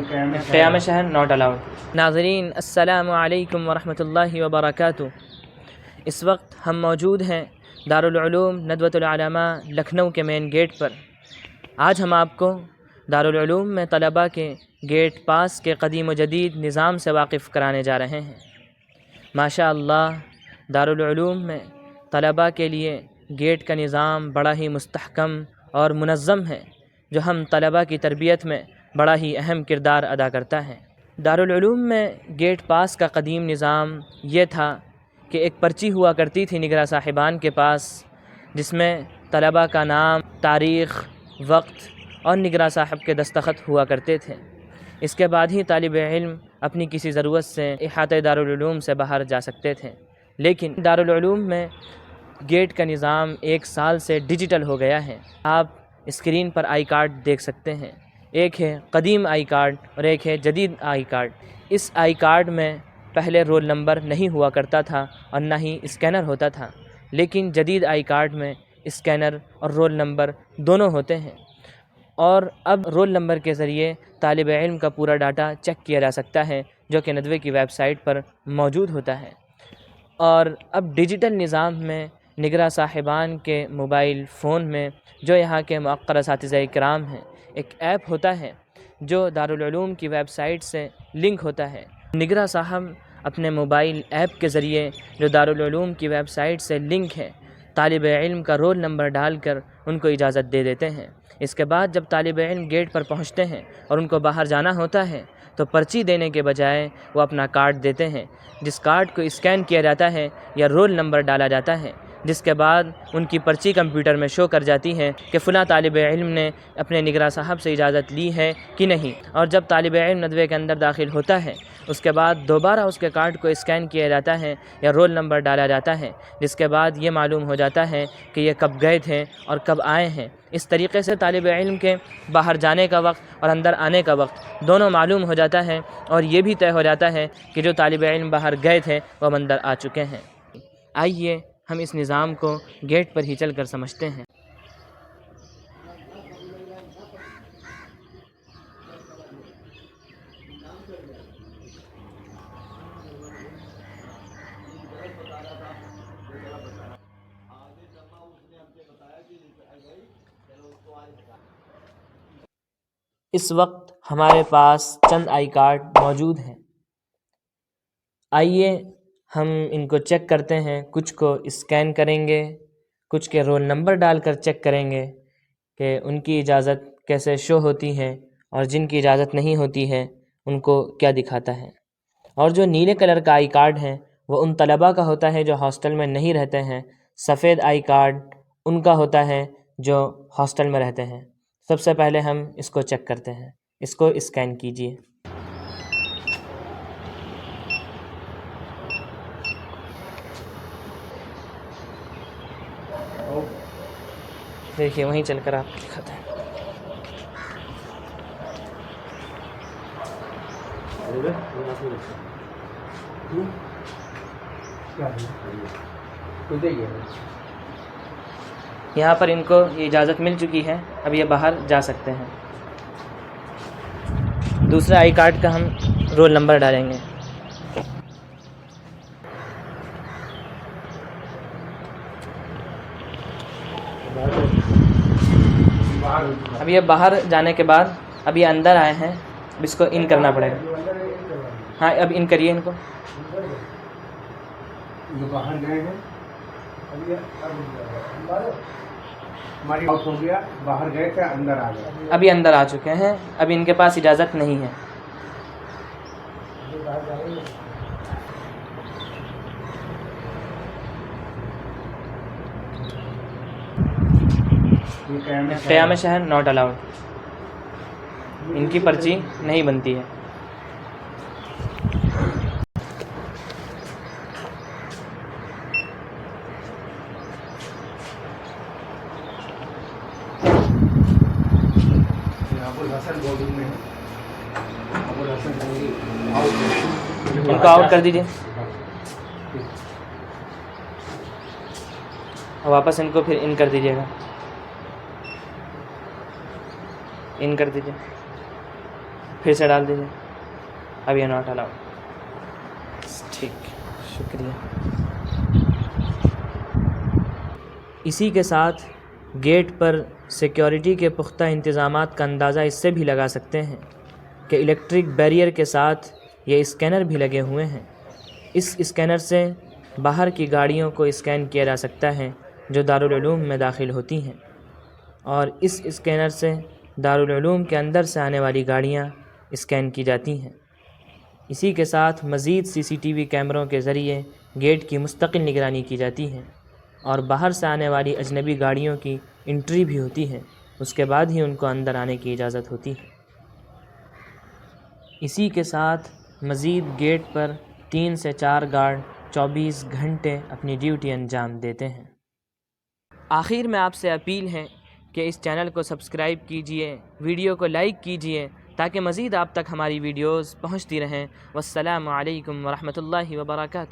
قیام شہر not allowed. ناظرین السلام علیکم ورحمۃ اللہ وبرکاتہ۔ اس وقت ہم موجود ہیں دارالعلوم ندوۃ العلماء لکھنؤ کے مین گیٹ پر۔ آج ہم آپ کو دارالعلوم میں طلباء کے گیٹ پاس کے قدیم و جدید نظام سے واقف کرانے جا رہے ہیں۔ ماشاء اللہ دارالعلوم میں طلباء کے لیے گیٹ کا نظام بڑا ہی مستحکم اور منظم ہے، جو ہم طلباء کی تربیت میں بڑا ہی اہم کردار ادا کرتا ہے۔ دارالعلوم میں گیٹ پاس کا قدیم نظام یہ تھا کہ ایک پرچی ہوا کرتی تھی نگراں صاحبان کے پاس، جس میں طلباء کا نام، تاریخ، وقت اور نگراں صاحب کے دستخط ہوا کرتے تھے۔ اس کے بعد ہی طالب علم اپنی کسی ضرورت سے احاطہ دارالعلوم سے باہر جا سکتے تھے، لیکن دارالعلوم میں گیٹ کا نظام 1 سال سے ڈیجیٹل ہو گیا ہے۔ آپ اسکرین پر آئی کارڈ دیکھ سکتے ہیں، ایک ہے قدیم آئی کارڈ اور ایک ہے جدید I card. Us I card میں پہلے رول نمبر نہیں ہوا کرتا تھا اور نہ ہی اسکینر ہوتا تھا، لیکن جدید آئی کارڈ میں اسکینر اور رول نمبر دونوں ہوتے ہیں، اور اب رول نمبر کے ذریعے طالب علم کا پورا ڈاٹا چیک کیا جا سکتا ہے، جو کہ ندوے کی ویب سائٹ پر موجود ہوتا ہے۔ اور اب ڈیجیٹل نظام میں نگراں صاحبان کے موبائل فون میں، جو یہاں کے موقر اساتذہ کرام ہیں، ایک ایپ ہوتا ہے جو دارالعلوم کی ویب سائٹ سے لنک ہوتا ہے۔ نگراں صاحب اپنے موبائل ایپ کے ذریعے جو دارالعلوم کی ویب سائٹ سے لنک ہے، طالب علم کا رول نمبر ڈال کر ان کو اجازت دے دیتے ہیں۔ اس کے بعد جب طالب علم گیٹ پر پہنچتے ہیں اور ان کو باہر جانا ہوتا ہے تو پرچی دینے کے بجائے وہ اپنا کارڈ دیتے ہیں، جس کارڈ کو اسکین کیا جاتا ہے یا رول نمبر ڈالا جاتا ہے، جس کے بعد ان کی پرچی کمپیوٹر میں شو کر جاتی ہے کہ فلاں طالب علم نے اپنے نگراں صاحب سے اجازت لی ہے کہ نہیں۔ اور جب طالب علم ندوے کے اندر داخل ہوتا ہے، اس کے بعد دوبارہ اس کے کارڈ کو اسکین کیا جاتا ہے یا رول نمبر ڈالا جاتا ہے، جس کے بعد یہ معلوم ہو جاتا ہے کہ یہ کب گئے تھے اور کب آئے ہیں۔ اس طریقے سے طالب علم کے باہر جانے کا وقت اور اندر آنے کا وقت دونوں معلوم ہو جاتا ہے، اور یہ بھی طے ہو جاتا ہے کہ جو طالب علم باہر گئے تھے وہ اندر آ چکے ہیں۔ آئیے ہم اس نظام کو گیٹ پر ہی چل کر سمجھتے ہیں۔ اس وقت ہمارے پاس چند آئی کارڈ موجود ہیں، آئیے ہم ان کو چیک کرتے ہیں۔ کچھ کو اسکین کریں گے، کچھ کے رول نمبر ڈال کر چیک کریں گے کہ ان کی اجازت کیسے شو ہوتی ہے، اور جن کی اجازت نہیں ہوتی ہے ان کو کیا دکھاتا ہے۔ اور جو نیلے کلر کا آئی کارڈ ہے وہ ان طلباء کا ہوتا ہے جو ہاسٹل میں نہیں رہتے ہیں۔ سفید آئی کارڈ ان کا ہوتا ہے جو ہاسٹل میں رہتے ہیں۔ سب سے پہلے ہم اس کو چیک کرتے ہیں، اس کو اسکین کیجیے۔ دیکھیے وہیں چل کر آپ دکھاتے ہیں۔ یہاں پر ان کو یہ اجازت مل چکی ہے، اب یہ باہر جا سکتے ہیں۔ دوسرے آئی کارڈ کا ہم رول نمبر ڈالیں گے۔ اب یہ باہر جانے کے بعد اب یہ اندر آئے ہیں، اب اس کو ان کرنا پڑے گا۔ ہاں اب ان کریے ان کو۔ باہر گئے ہیں، ہماری آؤٹ ہو گیا، باہر گئے تھے اندر آ گئے، ابھی اندر آ چکے ہیں، اب ان کے پاس اجازت نہیں ہے۔ قیام شہر ناٹ الاؤڈ، ان کی پرچی نہیں بنتی ہے۔ ان کو آؤٹ کر دیجیے، واپس ان کو پھر ان کر دیجیے گا، ان کر دیجیے۔ پھر سے ڈال دیجیے. اب یہ ناٹ الاؤڈ. ٹھیک، شکریہ. اسی کے ساتھ گیٹ پر سیکیورٹی کے پختہ انتظامات کا اندازہ اس سے بھی لگا سکتے ہیں کہ الیکٹرک بیریئر کے ساتھ یہ اسکینر بھی لگے ہوئے ہیں. اس اسکینر سے باہر کی گاڑیوں کو اسکین کیا جا سکتا ہے جو دارالعلوم میں داخل ہوتی ہیں، اور اس اسکینر سے دارالعلوم کے اندر سے آنے والی گاڑیاں اسکین کی جاتی ہیں. اسی کے ساتھ مزید CCTV کیمروں کے ذریعے گیٹ کی مستقل نگرانی کی جاتی ہے، اور باہر سے آنے والی اجنبی گاڑیوں کی انٹری بھی ہوتی ہے، اس کے بعد ہی ان کو اندر آنے کی اجازت ہوتی ہے. اسی کے ساتھ مزید گیٹ پر 3 سے 4 گارڈ 24 گھنٹے اپنی ڈیوٹی انجام دیتے ہیں. آخر میں آپ سے اپیل ہے کہ اس چینل کو سبسکرائب کیجئے، ویڈیو کو لائک کیجئے تاکہ مزید آپ تک ہماری ویڈیوز پہنچتی رہیں. والسلام علیکم ورحمۃ اللہ وبرکاتہ.